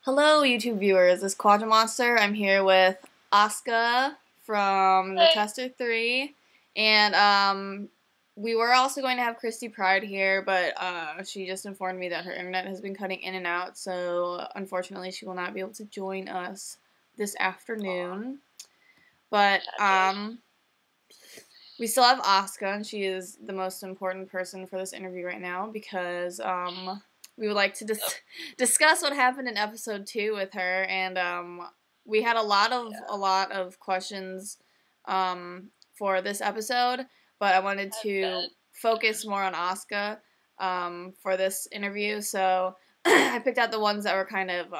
Hello, YouTube viewers. This is Quadra Monster. I'm here with Asuka from the Hey. Tester 3, and we were also going to have Krysti Pryde here, but she just informed me that her internet has been cutting in and out, so unfortunately she will not be able to join us this afternoon. But we still have Asuka, and she is the most important person for this interview right now because we would like to discuss what happened in episode 2 with her, and we had a lot of questions for this episode, but I wanted to focus more on Asuka for this interview, so I picked out the ones that were kind of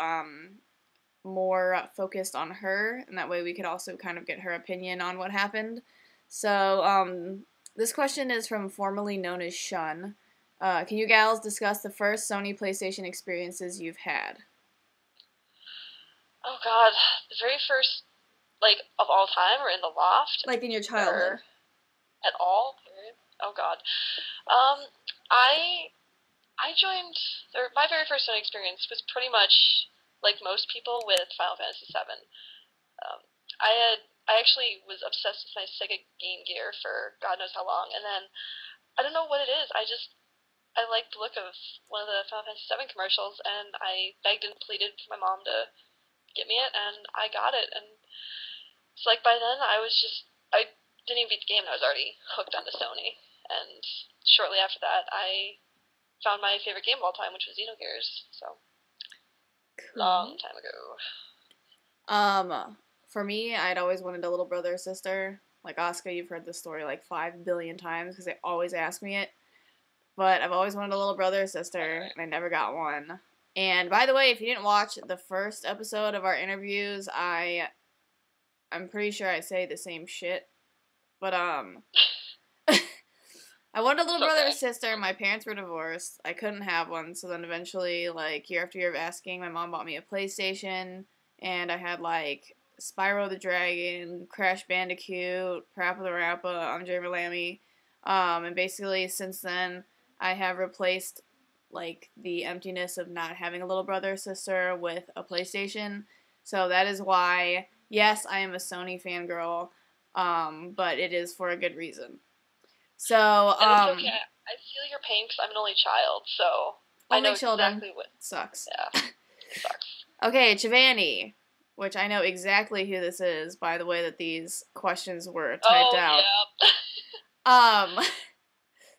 more focused on her, and that way we could also kind of get her opinion on what happened. So this question is from formerly known as Shun. Can you gals discuss the first Sony PlayStation experiences you've had? Oh god, the very first, of all time, or in the loft? Like in your childhood. At all? Oh god. I joined, my very first Sony experience was pretty much, like most people, with Final Fantasy VII. I actually was obsessed with my Sega Game Gear for God knows how long, and then, I don't know what it is, I liked the look of one of the Final Fantasy VII commercials, and I begged and pleaded for my mom to get me it, and I got it, and it's like by then I didn't even beat the game, and I was already hooked onto Sony, and shortly after that I found my favorite game of all time, which was Xenogears, so Cool. Long time ago. For me, I'd always wanted a little brother or sister. Like Asuka, you've heard this story like 5 billion times because they always ask me it. But I've always wanted a little brother or sister, and I never got one. And by the way, if you didn't watch the first episode of our interviews, I'm pretty sure I say the same shit. But I wanted a little brother or sister. My parents were divorced. I couldn't have one, so then eventually, like year after year of asking, my mom bought me a PlayStation, and I had like Spyro the Dragon, Crash Bandicoot, Parappa the Rappa, Andre Lammy, and basically since then I have replaced like the emptiness of not having a little brother or sister with a PlayStation. So that is why, yes, I am a Sony fangirl, but it is for a good reason. So, and it's okay. I feel your pain because I'm an only child, so I know exactly what sucks. Yeah, it sucks. Okay, Giovanni, which I know exactly who this is by the way that these questions were typed out. Yeah.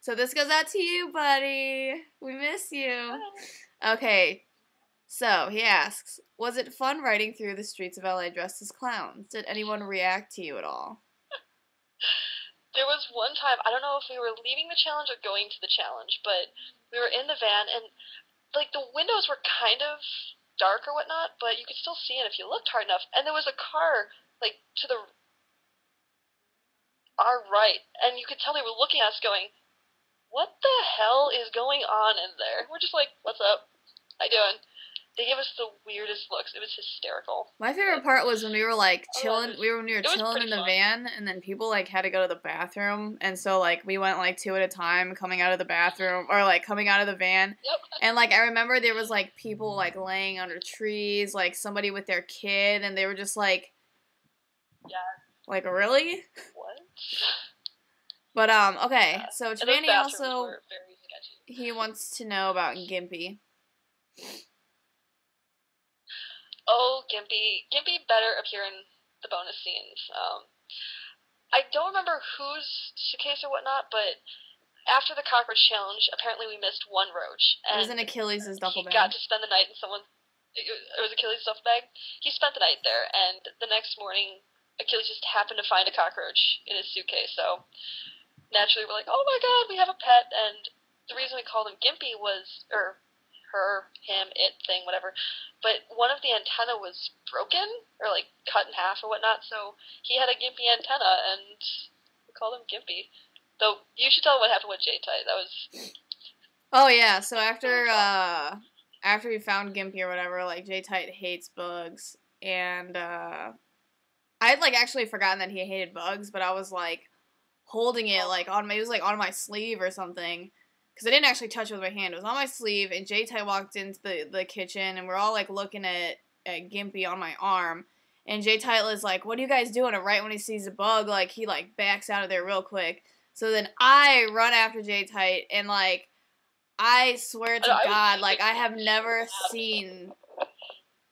So this goes out to you, buddy. We miss you. Okay, so he asks, was it fun riding through the streets of LA dressed as clowns? Did anyone react to you at all? There was one time, I don't know if we were leaving the challenge or going to the challenge, but we were in the van, and, like, the windows were kind of dark or whatnot, but you could still see it if you looked hard enough, and there was a car, like, to our right, and you could tell they were looking at us going, what the hell is going on in there? We're just like, what's up? How you doing? They gave us the weirdest looks. It was hysterical. My favorite part was when we were like chilling. We were chilling in the van, and then people like had to go to the bathroom, and so like we went like 2 at a time, coming out of the bathroom or like coming out of the van. Yep. And like I remember there was like people like laying under trees, like somebody with their kid, and they were just like, yeah, like really? What? But okay. So Giovanni also were very sketchy. He wants to know about Gimpy. Oh, Gimpy. Gimpy better appear in the bonus scenes. I don't remember whose suitcase or whatnot, but after the cockroach challenge, apparently we missed one roach. And it was in Achilles' duffel bag. He got to spend the night in it was Achilles' duffel bag. He spent the night there, and the next morning, Achilles just happened to find a cockroach in his suitcase, so naturally we're like, oh my god, we have a pet, and the reason we called him Gimpy was, or her, him, it, thing, whatever, but one of the antenna was broken, or like cut in half or whatnot, so he had a Gimpy antenna, and we called him Gimpy. Though, you should tell what happened with J-Tite, that was... Oh yeah, so after we found Gimpy or whatever, like, J-Tite hates bugs, and I had like actually forgotten that he hated bugs, but I was like holding it like it was like on my sleeve or something. because I didn't actually touch it with my hand. It was on my sleeve, and J-Ty walked into the kitchen, and we're all, like, looking at Gimpy on my arm. And J-Ty was like, what are you guys doing? And right when he sees a bug, like, he, like, backs out of there real quick. So then I run after J-Ty, and, like, I swear to God, like, I have never seen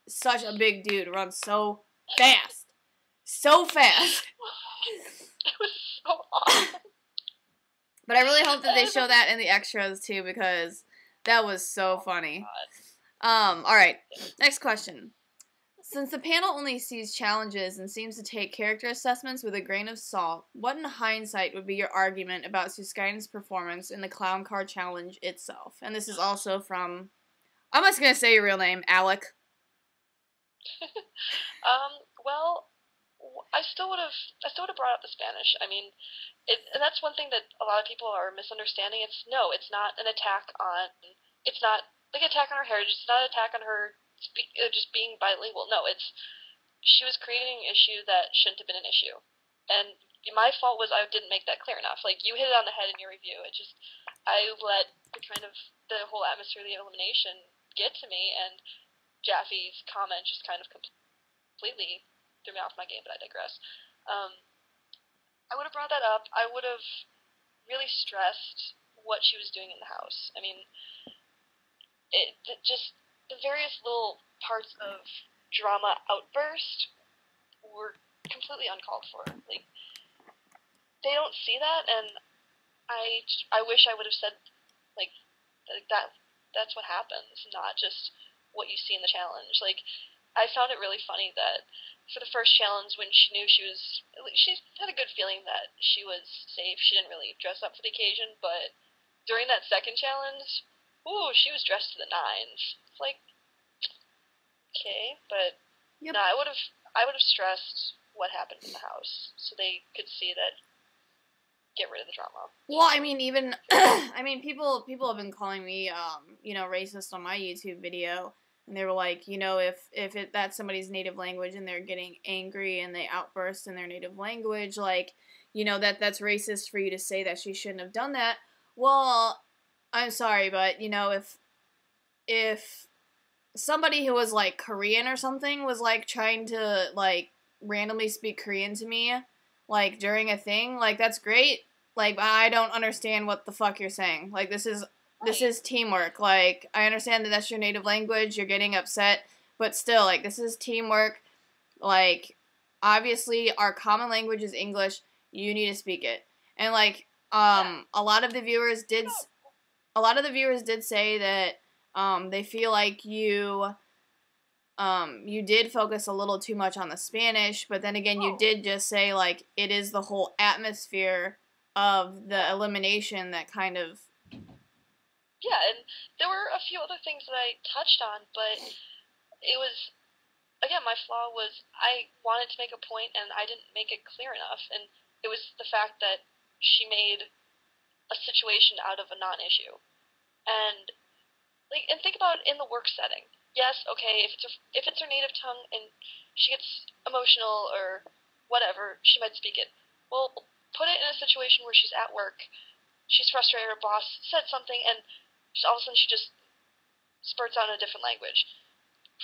such a big dude run so fast. So fast. It was so awesome. But I really hope that they show that in the extras, too, because that was so funny. Alright, next question. Since the panel only sees challenges and seems to take character assessments with a grain of salt, what in hindsight would be your argument about Suskainen's performance in the Clown Car Challenge itself? And this is also from, I'm just going to say your real name, Alec. Well, I still would have brought up the Spanish. I mean, and that's one thing that a lot of people are misunderstanding. It's not an attack on, it's not like an attack on her heritage. It's not an attack on her just being bilingual. No, she was creating an issue that shouldn't have been an issue. And my fault was I didn't make that clear enough. Like, you hit it on the head in your review. I let the whole atmosphere of the elimination get to me, and Jaffe's comment just kind of completely threw me off my game, but I digress. I would have brought that up. I would have really stressed what she was doing in the house. I mean, just the various little parts of drama outburst were completely uncalled for. Like, they don't see that, and I wish I would have said, like that's what happens, not just what you see in the challenge. Like, I found it really funny that for the first challenge, when she knew she had a good feeling that she was safe, she didn't really dress up for the occasion, but during that second challenge, ooh, she was dressed to the nines. It's like, okay, but yep. No, I would have stressed what happened in the house so they could see that. Get rid of the drama. Well, I mean, even people have been calling me racist on my YouTube video, and they were like, if that's somebody's native language and they're getting angry and they outburst in their native language, like, that's racist for you to say that she shouldn't have done that. Well, I'm sorry, but if somebody who was like Korean or something was like trying to like randomly speak Korean to me, like during a thing, like, that's great. Like, I don't understand what the fuck you're saying. Like, this is teamwork. Like, I understand that that's your native language, you're getting upset, but still, like, this is teamwork. Like, obviously, our common language is English, you need to speak it. And, like, a lot of the viewers did say that, they feel like you did focus a little too much on the Spanish, but then again, you did just say, like, it is the whole atmosphere of the elimination that kind of... Yeah, and there were a few other things that I touched on, but it was, again, my flaw was I wanted to make a point and I didn't make it clear enough, and it was the fact that she made a situation out of a non-issue. And think about it in the work setting. Yes, okay, if it's her native tongue and she gets emotional or whatever, she might speak it. Well, put it in a situation where she's at work, she's frustrated, her boss said something, and all of a sudden she just spurts out in a different language.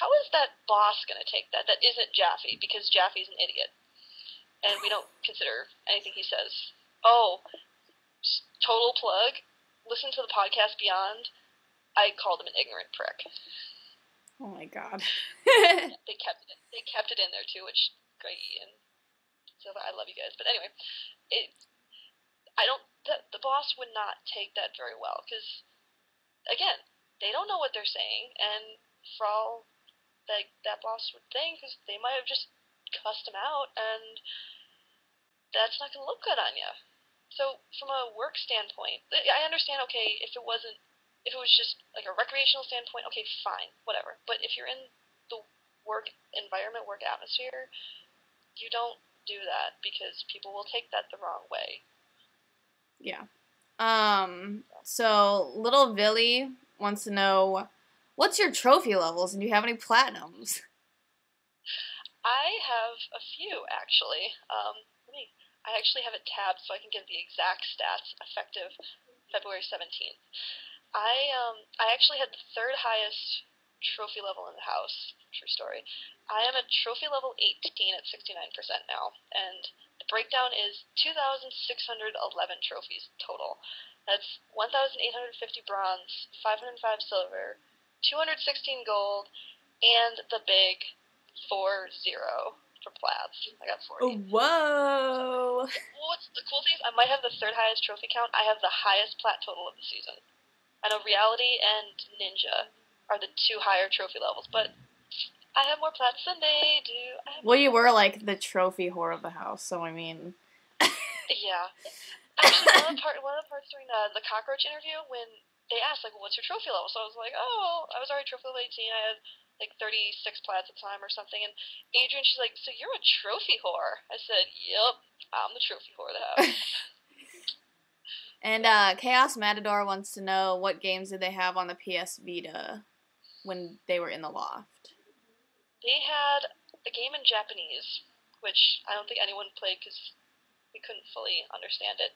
How is that boss going to take that? That isn't Jaffe, because Jaffe's an idiot. And we don't consider anything he says. Oh, total plug. Listen to the podcast Beyond. I called him an ignorant prick. Oh my god. Yeah, they kept it in there too, which great, and so I love you guys. But anyway, the boss would not take that very well, because again, they don't know what they're saying, and for all that boss would think, because they might have just cussed him out, and that's not going to look good on you. So from a work standpoint, I understand, okay, if it was just like a recreational standpoint, okay, fine, whatever. But if you're in the work environment, work atmosphere, you don't do that, because people will take that the wrong way. Yeah. So little Billy wants to know, what's your trophy levels, and do you have any platinums? I have a few, actually. I actually have it tabbed so I can give the exact stats effective February 17th. I actually had the third highest trophy level in the house. True story. I am at trophy level 18 at 69% now, and the breakdown is 2,611 trophies total. That's 1,850 bronze, 505 silver, 216 gold, and the big 4-0 for plats. I got 40. Whoa! What's the cool thing is I might have the third highest trophy count. I have the highest plat total of the season. I know Reality and Ninja are the two higher trophy levels, but I have more plats than they do. Well, you were like the trophy whore of the house, so I mean. Yeah. Actually, one of the parts during the cockroach interview when they asked like, "What's your trophy level?" So I was like, "Oh, I was already trophy level 18. I had like 36 plats at the time or something." And Adrian, she's like, "So you're a trophy whore?" I said, "Yep, I'm the trophy whore of the house." And Chaos Matador wants to know what games did they have on the PS Vita when they were in the loft. They had a game in Japanese, which I don't think anyone played because we couldn't fully understand it.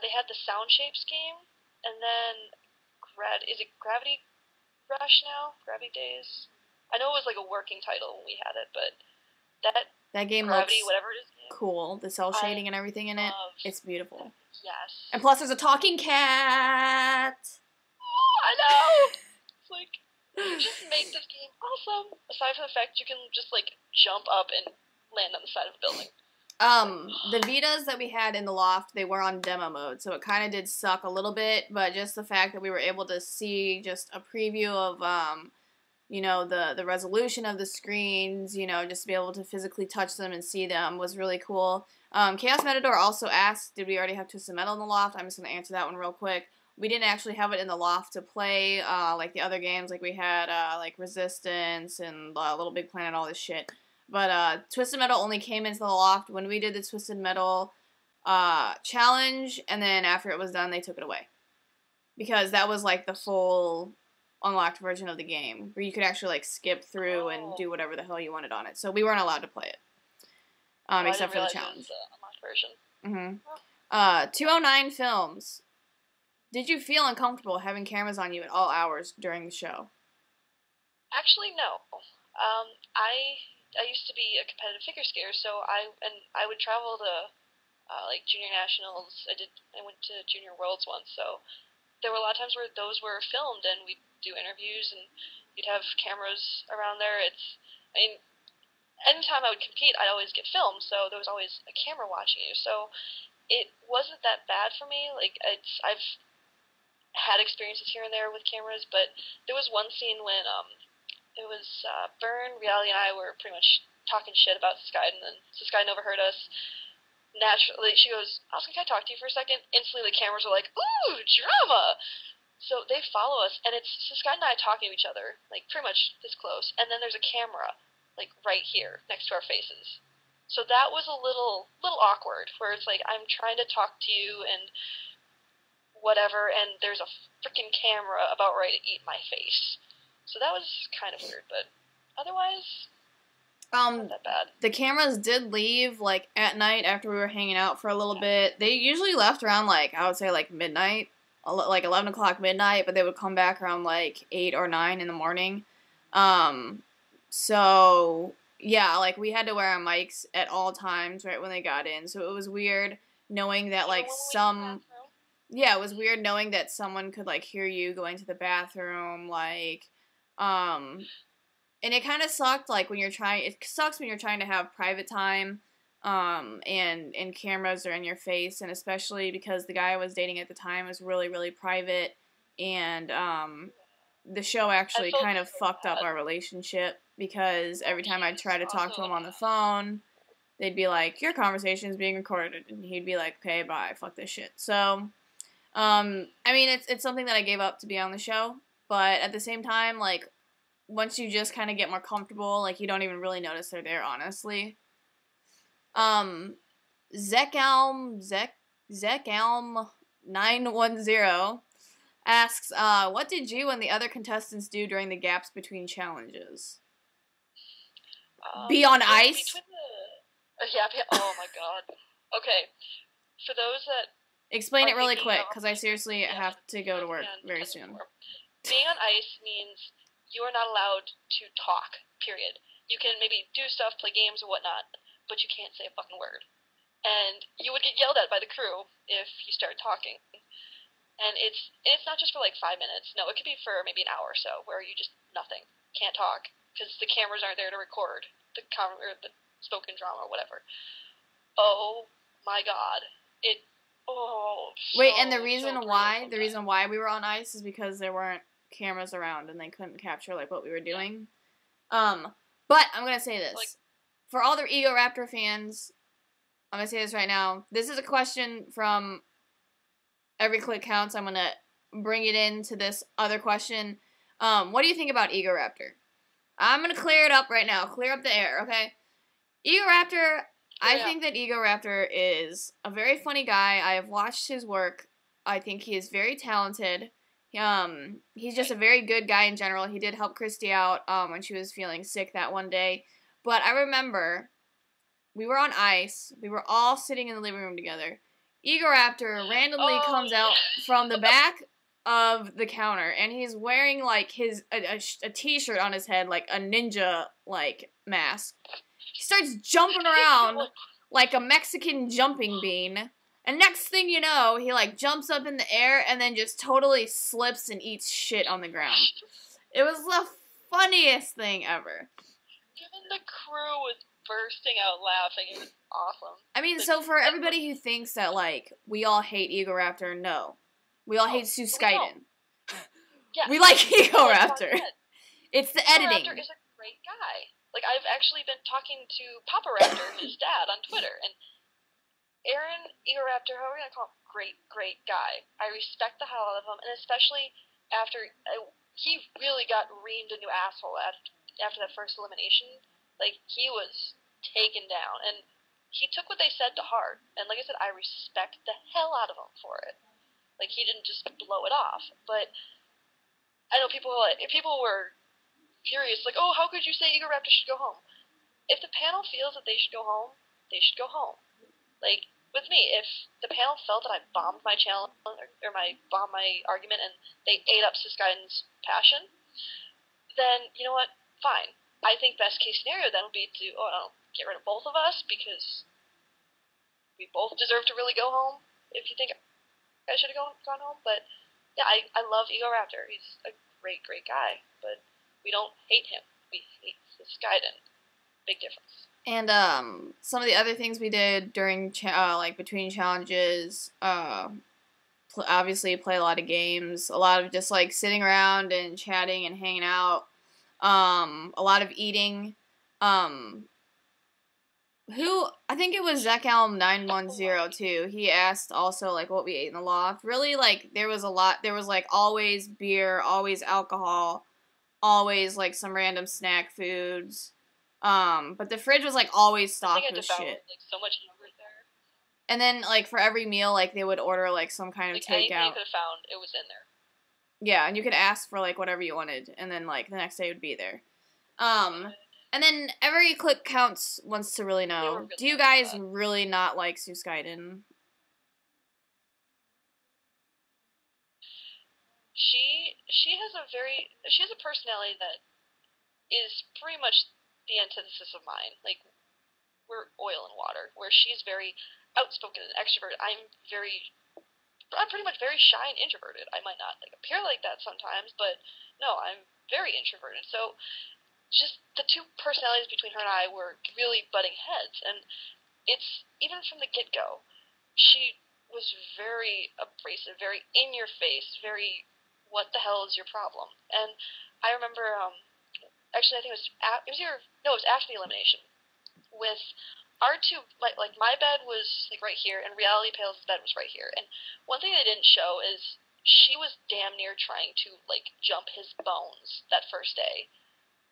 They had the Sound Shapes game, and then is it Gravity Rush now? Gravity Days? I know it was like a working title when we had it, but that game Gravity, looks whatever it is, cool. The cell shading and everything in it, it's beautiful. Yes. And plus, there's a talking cat. Oh, I know. It's like you just make this game awesome. Aside from the fact you can just like jump up and land on the side of a building. The Vitas that we had in the loft, they were on demo mode, so it kind of did suck a little bit, but just the fact that we were able to see just a preview of, you know, the resolution of the screens, you know, just to be able to physically touch them and see them was really cool. Chaos Matador also asked, did we already have Twisted Metal in the loft? I'm just going to answer that one real quick. We didn't actually have it in the loft to play, like the other games, like we had, like Resistance and Little Big Planet, all this shit. But Twisted Metal only came into the loft when we did the Twisted Metal challenge, and then after it was done, they took it away. Because that was like the full unlocked version of the game, where you could actually like skip through and do whatever the hell you wanted on it. So we weren't allowed to play it. Except for the challenge. It was the unlocked version. Mm-hmm. 209 Films. Did you feel uncomfortable having cameras on you at all hours during the show? Actually, no. I used to be a competitive figure skater, so I would travel to like junior nationals. I went to junior worlds once, so there were a lot of times where those were filmed and we'd do interviews and you'd have cameras around there. Anytime I would compete, I'd always get filmed, so there was always a camera watching you. So it wasn't that bad for me. Like I've had experiences here and there with cameras, but there was one scene when it was Byrne, Reality, and I were pretty much talking shit about Skyden, and then Skyden overheard us. Naturally, she goes, "Asuka, can I talk to you for a second?" Instantly, the cameras are like, "Ooh, drama!" So they follow us, and it's Skyden and I talking to each other, like pretty much this close, and then there's a camera, like right here next to our faces. So that was a little awkward, where it's like I'm trying to talk to you and whatever, and there's a freaking camera about ready to eat my face. So that was kind of weird, but otherwise, not that bad. The cameras did leave, like, at night after we were hanging out for a little bit. They usually left around, like, I would say, like, midnight, like 11 o'clock midnight, but they would come back around, like, 8 or 9 in the morning. So, yeah, like, we had to wear our mics at all times right when they got in, so it was weird knowing that, like, yeah, it was weird knowing that someone could, like, hear you going to the bathroom, like, and it kind of sucked, like, it sucks when you're trying to have private time, and cameras are in your face, and especially because the guy I was dating at the time was really, really private, and, the show actually kind of fucked up our relationship, because every time I'd try to talk to him on the phone, they'd be like, your conversation's being recorded, and he'd be like, okay, bye, fuck this shit. So, I mean, it's something that I gave up to be on the show, but at the same time, like, once you just kind of get more comfortable, like, you don't even really notice they're there, honestly. Zekelm910 asks, what did you and the other contestants do during the gaps between challenges? Be on ice? Oh my god. Okay, for those that Explain it are really thinking quick, of, because I seriously yeah, have to go to work and very kind of soon. more. Being on ice means you are not allowed to talk, period. You can maybe do stuff, play games or whatnot, but you can't say a fucking word. And you would get yelled at by the crew if you start talking. And it's not just for like 5 minutes. No, it could be for maybe an hour or so, where you just nothing, can't talk, because the cameras aren't there to record the the spoken drama or whatever. Oh my god, Wait, and the reason why we were on ice is because there weren't cameras around and they couldn't capture like what we were doing. But I'm gonna say this, like, for all the Ego Raptor fans, I'm gonna say this right now. This is a question from Every Click Counts. I'm gonna bring it into this other question. What do you think about Ego Raptor? I'm gonna clear it up right now. Clear up the air, okay? Ego Raptor. I think that Ego Raptor is a very funny guy. I have watched his work. I think he is very talented. He's just a very good guy in general. He did help Krysti out when she was feeling sick that one day. But I remember we were on ice. We were all sitting in the living room together. Ego Raptor randomly comes out from the back of the counter, and he's wearing like a t-shirt on his head, like a ninja like mask. He starts jumping around like a Mexican jumping bean. And next thing you know, he like jumps up in the air and then just totally slips and eats shit on the ground. It was the funniest thing ever. Even the crew was bursting out laughing. It was awesome. I mean, so for everybody who thinks that like we all hate Ego Raptor, no. We all hate Sue Skyden. Yeah. We like Ego Raptor. It's the editing. Ego Raptor is a great guy. Like, I've actually been talking to Papa Raptor, his dad, on Twitter, and Aaron Ego Raptor, however you want to call him, great guy. I respect the hell out of him, and especially after he really got reamed a new asshole after that first elimination. Like, he was taken down, and he took what they said to heart. And like I said, I respect the hell out of him for it. Like, he didn't just blow it off. But I know people were furious, like, oh, how could you say Ego Raptor should go home? If the panel feels that they should go home, they should go home. Like, with me, if the panel felt that I bombed my challenge, or bombed my argument, and they ate up Siskaiden's passion, then, you know what, fine. I think best case scenario then would be to, get rid of both of us, because we both deserve to really go home, if you think I should have gone home. But, yeah, I love Ego Raptor. He's a great guy, but we don't hate him. We hate Skyden. Big difference. And some of the other things we did during between challenges, obviously play a lot of games, a lot of just like sitting around and chatting and hanging out, a lot of eating. I think it was ZachAlm9102. He asked also like what we ate in the loft. Really, like there was like always beer, always alcohol, always like some random snack foods. But the fridge was like always stocked with shit. Like so much yogurt there. And then like for every meal, like they would order like some kind of takeout. Anything you could have found, it was in there. Yeah, and you could ask for like whatever you wanted, and then like the next day it would be there. And then Every Click Counts wants to really know, do you guys really not like Sue Skyden? She has a personality that is pretty much the antithesis of mine. Like, we're oil and water, where she's very outspoken and extroverted. I'm pretty much very shy and introverted. I might not like appear like that sometimes, but no, I'm very introverted. So just the two personalities between her and I were really butting heads, and it's even from the get-go. She was very abrasive, very in your face, very what the hell is your problem? And I remember actually I think it was after the elimination with our two, like my bed was like right here, and Reality Pale's bed was right here. And one thing they didn't show is she was damn near trying to like jump his bones that first day.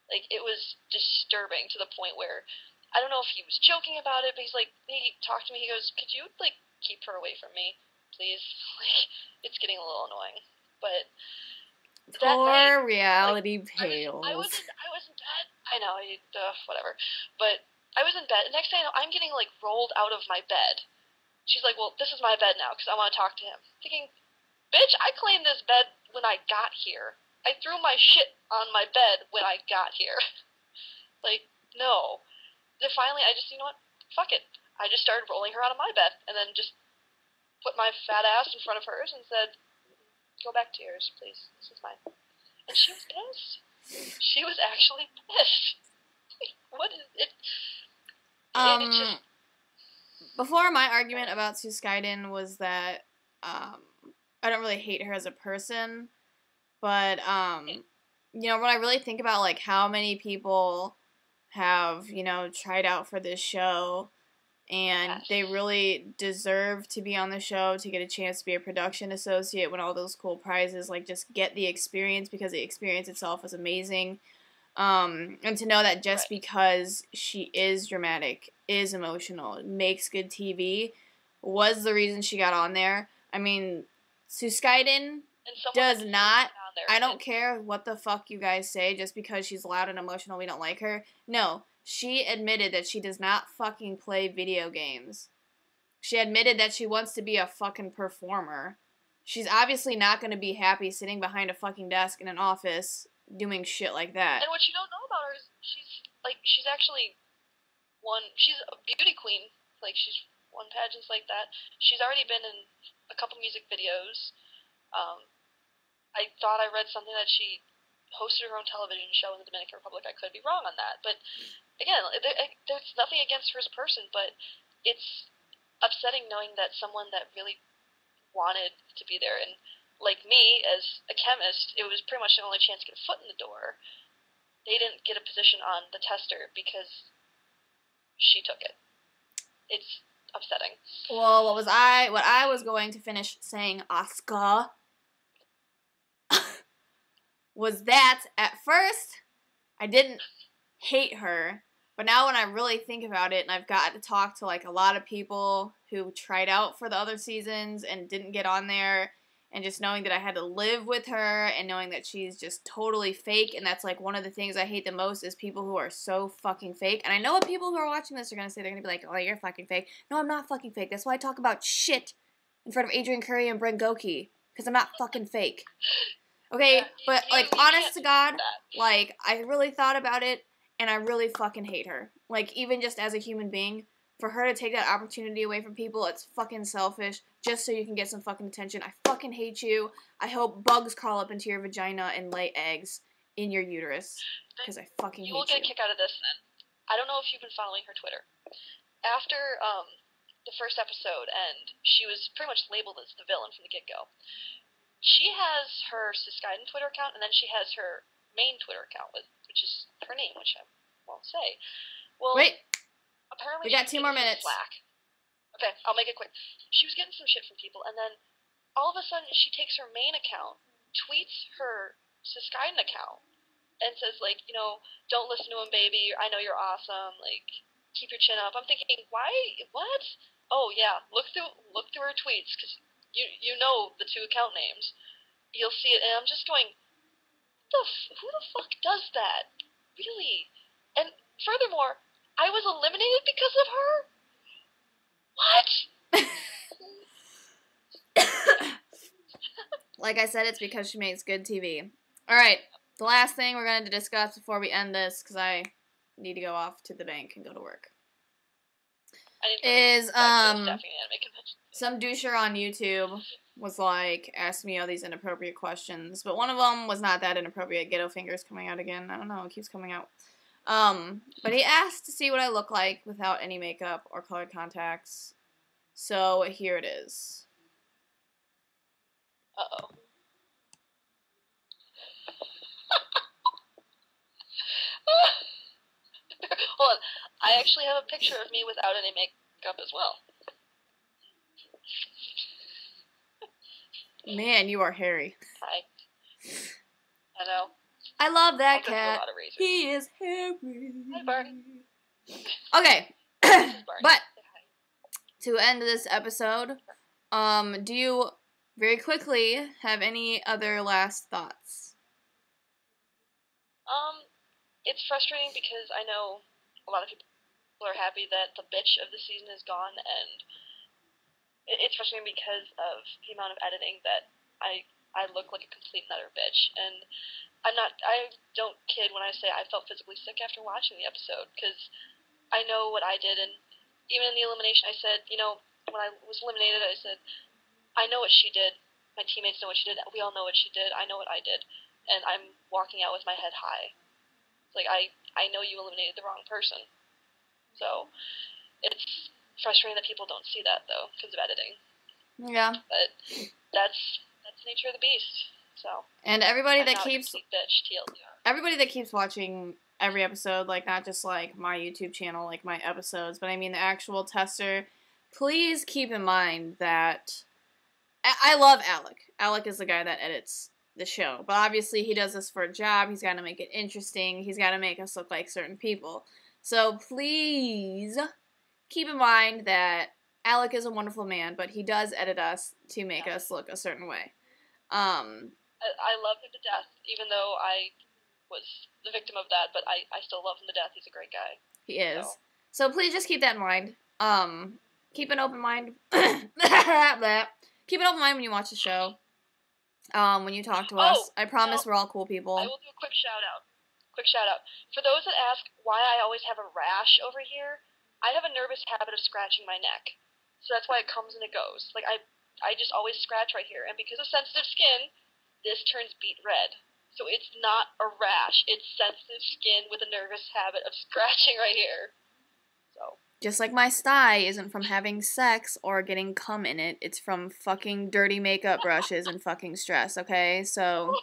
Like, it was disturbing to the point where I don't know if he was joking about it, but he talked to me. He goes, "Could you like keep her away from me, please? Like, it's getting a little annoying." But poor Reality Pales. I was in bed. I know, whatever. But I was in bed. The next day, I know, I'm getting like rolled out of my bed she's like, well, this is my bed now because I want to talk to him. Thinking, bitch, I claimed this bed when I got here. I threw my shit on my bed when I got here. Like, no. Then finally, I just, you know what? Fuck it. I just started rolling her out of my bed and then just put my fat ass in front of hers and said, go back to yours, please. This is mine. And she was pissed. She was actually pissed. What is it? It just... Before, my argument about Sue Skyden was that I don't really hate her as a person, but you know, when I really think about like how many people have, you know, tried out for this show and they really deserve to be on the show, to get a chance to be a production associate, win all those cool prizes, like just get the experience, because the experience itself is amazing. And to know that just because she is dramatic, is emotional, makes good TV, was the reason she got on there. I mean, Sue Skyden does not, I don't care what the fuck you guys say, just because she's loud and emotional, we don't like her. No, she admitted that she does not fucking play video games. She admitted that she wants to be a fucking performer. She's obviously not going to be happy sitting behind a fucking desk in an office doing shit like that. And what you don't know about her is she's actually she's a beauty queen. Like, she's won pageants like that. She's already been in a couple music videos. I thought I read something that she hosted her own television show in the Dominican Republic. I could be wrong on that. But, again, there's nothing against her as a person, but it's upsetting knowing that someone that really wanted to be there, and like me, as a chemist, it was pretty much the only chance to get a foot in the door. They didn't get a position on the tester because she took it. It's upsetting. Well, what I was going to finish saying, Asuka, was that at first I didn't hate her, but now when I really think about it, and I've got to talk to like a lot of people who tried out for the other seasons and didn't get on there, and just knowing that I had to live with her, and knowing that she's just totally fake, and that's like one of the things I hate the most, is people who are so fucking fake. And I know what people who are watching this are going to say. They're going to be like, oh, you're fucking fake. No, I'm not fucking fake. That's why I talk about shit in front of Adrian Curry and Brent Goki, because I'm not fucking fake. Okay, but like, honest to God, like, I really thought about it, and I really fucking hate her. Like, even just as a human being, for her to take that opportunity away from people, it's fucking selfish, just so you can get some fucking attention. I fucking hate you. I hope bugs crawl up into your vagina and lay eggs in your uterus, because I fucking hate you. You will get a kick out of this, then. I don't know if you've been following her Twitter. After the first episode, and she was pretty much labeled as the villain from the get-go, she has her Skyden Twitter account, and then she has her main Twitter account, which is her name, which I won't say. Well, wait. Apparently we got 2 more minutes. Slack. Okay, I'll make it quick. She was getting some shit from people, and then all of a sudden she takes her main account, tweets her Skyden account, and says, like, you know, don't listen to him, baby. I know you're awesome. Like, keep your chin up. I'm thinking, why? What? Oh yeah, look through her tweets, because you know the 2 account names. You'll see it, and I'm just going, who the fuck does that? Really? And furthermore, I was eliminated because of her? What? Like I said, it's because she makes good TV. Alright, the last thing we're going to discuss before we end this, because I need to go off to the bank and go to work, is, some doucher on YouTube was like, asked me all these inappropriate questions, but one of them was not that inappropriate. Ghetto fingers coming out again. I don't know, it keeps coming out. But he asked to see what I look like without any makeup or colored contacts. So here it is. Uh-oh. Hold on. I actually have a picture of me without any makeup as well. Man, you are hairy. Hi. I know. I love that cat. He is hairy. Hi, Barney. Okay. But to end this episode, do you very quickly have any other last thoughts? It's frustrating because I know a lot of people are happy that the bitch of the season is gone, and it's frustrating because of the amount of editing that I look like a complete and utter bitch. And I don't kid when I say I felt physically sick after watching the episode, because I know what I did, and even in the elimination, I said, when I was eliminated, I said, I know what she did. My teammates know what she did. We all know what she did. I know what I did. And I'm walking out with my head high. It's like, I know you eliminated the wrong person. So, it's frustrating that people don't see that, though, because of editing. Yeah. But that's the nature of the beast. So. And everybody I'm that not keeps... a complete bitch, TLDR. Everybody that keeps watching every episode, like, not just, like, my YouTube channel, like, my episodes, but I mean the actual tester, please keep in mind that I love Alec. Alec is the guy that edits the show, but obviously he does this for a job. He's got to make it interesting. He's got to make us look like certain people. So please keep in mind that Alec is a wonderful man, but he does edit us to make us look a certain way. I love him to death, even though I was the victim of that, but I still love him to death. He's a great guy. He is. So please just keep that in mind. Keep an open mind. Keep an open mind when you watch the show. When you talk to us. I promise we're all cool people. I will do a quick shout out. For those that ask why I always have a rash over here, I have a nervous habit of scratching my neck. So that's why it comes and it goes. Like, I just always scratch right here. And because of sensitive skin, this turns beet red. So it's not a rash. It's sensitive skin with a nervous habit of scratching right here. So. Just like my sty isn't from having sex or getting cum in it. It's from fucking dirty makeup brushes and fucking stress, okay? So.